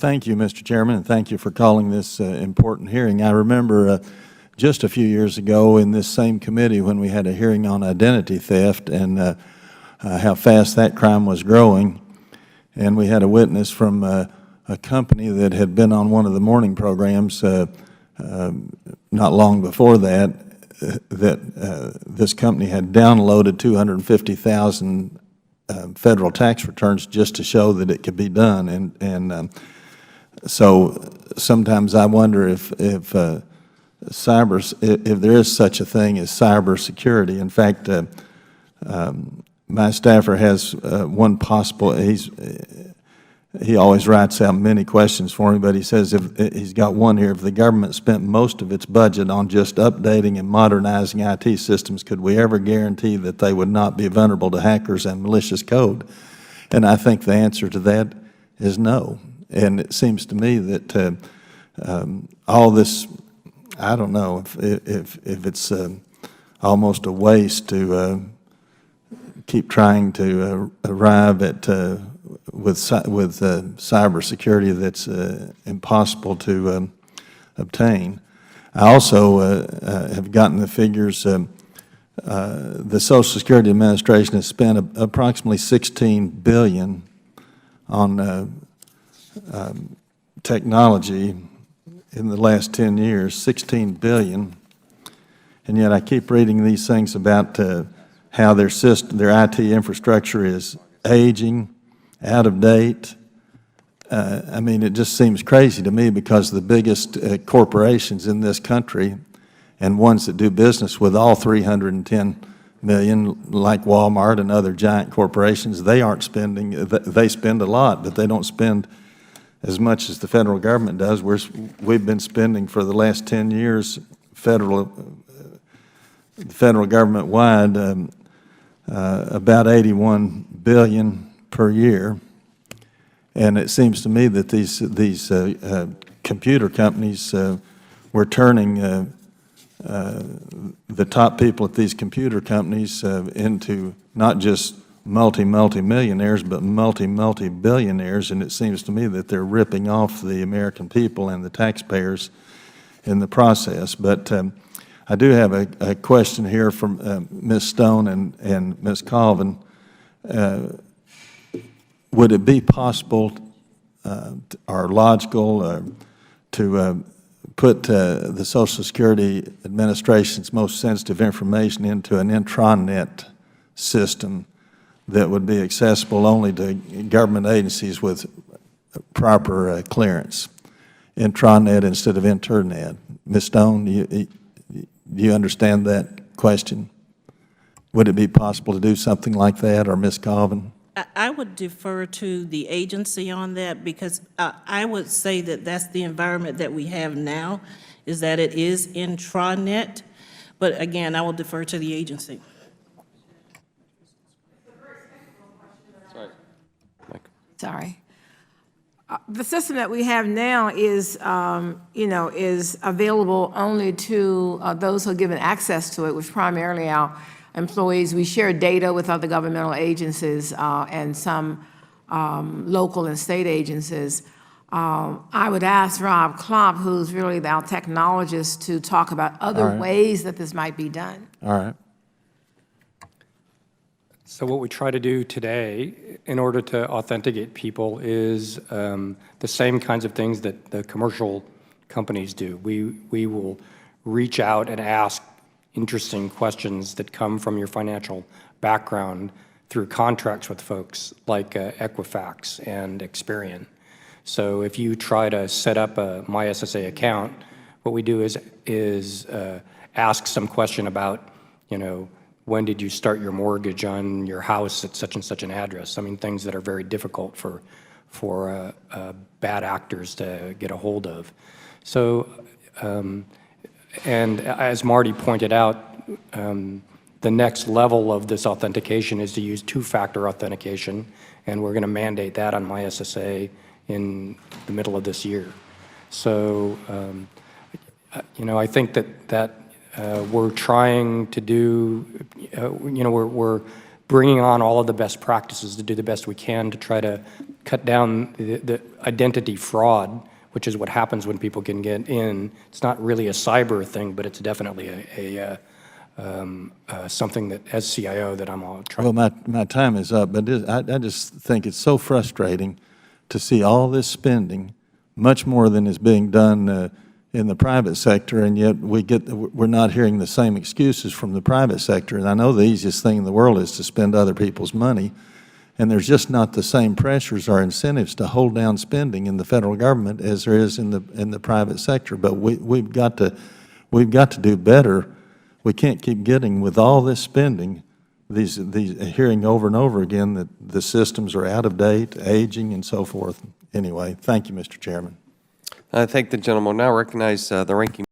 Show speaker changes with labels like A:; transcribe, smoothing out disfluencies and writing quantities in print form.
A: Thank you, Mr. Chairman, and thank you for calling this important hearing. I remember just a few years ago in this same committee when we had a hearing on identity theft and how fast that crime was growing, and we had a witness from a company that had been on one of the morning programs not long before that, this company had downloaded 250,000 federal tax returns just to show that it could be done, so sometimes I wonder if there is such a thing as cybersecurity. In fact, my staffer has one possible. He always writes out many questions for me, but he says he's got one here. If the government spent most of its budget on just updating and modernizing IT systems, could we ever guarantee that they would not be vulnerable to hackers and malicious code? And I think the answer to that is no. And it seems to me that all this, I don't know if it's almost a waste to keep trying to arrive at with cybersecurity that's impossible to obtain. I also have gotten the figures. The Social Security Administration has spent approximately $16 billion on technology in the last 10 years, $16 billion, and yet I keep reading these things about how their IT infrastructure is aging, out of date. I mean, it just seems crazy to me because the biggest corporations in this country and ones that do business with all 310 million, like Walmart and other giant corporations, they aren't spending, they spend a lot, but they don't spend as much as the federal government does. We've been spending for the last 10 years, federal government-wide, about $81 billion per year. And it seems to me that these computer companies were turning the top people at these computer companies into not just multi-millionaires, but multi-billionaires, and it seems to me that they're ripping off the American people and the taxpayers in the process. But I do have a question here from Ms. Stone and Ms. Colvin. Would it be possible or logical to put the Social Security Administration's most sensitive information into an intranet system that would be accessible only to government agencies with proper clearance? Intranet instead of internet. Ms. Stone, do you understand that question? Would it be possible to do something like that, or Ms. Colvin?
B: I would defer to the agency on that, because I would say that that's the environment that we have now, is that it is intranet. But again, I will defer to the agency.
C: Sorry. The system that we have now is, is available only to those who are given access to it, which primarily our employees. We share data with other governmental agencies and some local and state agencies. I would ask Rob Klopp, who's really our technologist, to talk about other ways that this might be done.
A: All right.
D: So what we try to do today in order to authenticate people is the same kinds of things that the commercial companies do. We will reach out and ask interesting questions that come from your financial background through contracts with folks like Equifax and Experian. So if you try to set up a MySSA account, what we do is ask some question about, when did you start your mortgage on your house at such and such an address? I mean, things that are very difficult for bad actors to get a hold of. So, and as Marty pointed out, the next level of this authentication is to use two-factor authentication, and we're going to mandate that on MySSA in the middle of this year. So, I think that we're trying to do, we're bringing on all of the best practices to do the best we can to try to cut down the identity fraud, which is what happens when people can get in. It's not really a cyber thing, but it's definitely something that, as CIO, that I'm all trying.
A: Well, my time is up, but I just think it's so frustrating to see all this spending, much more than is being done in the private sector, and yet we're not hearing the same excuses from the private sector. And I know the easiest thing in the world is to spend other people's money, and there's just not the same pressures or incentives to hold down spending in the federal government as there is in the private sector. But we've got to do better. We can't keep getting, with all this spending, these hearing over and over again that the systems are out of date, aging, and so forth. Anyway, thank you, Mr. Chairman.
E: I thank the gentleman. Now recognize the ranking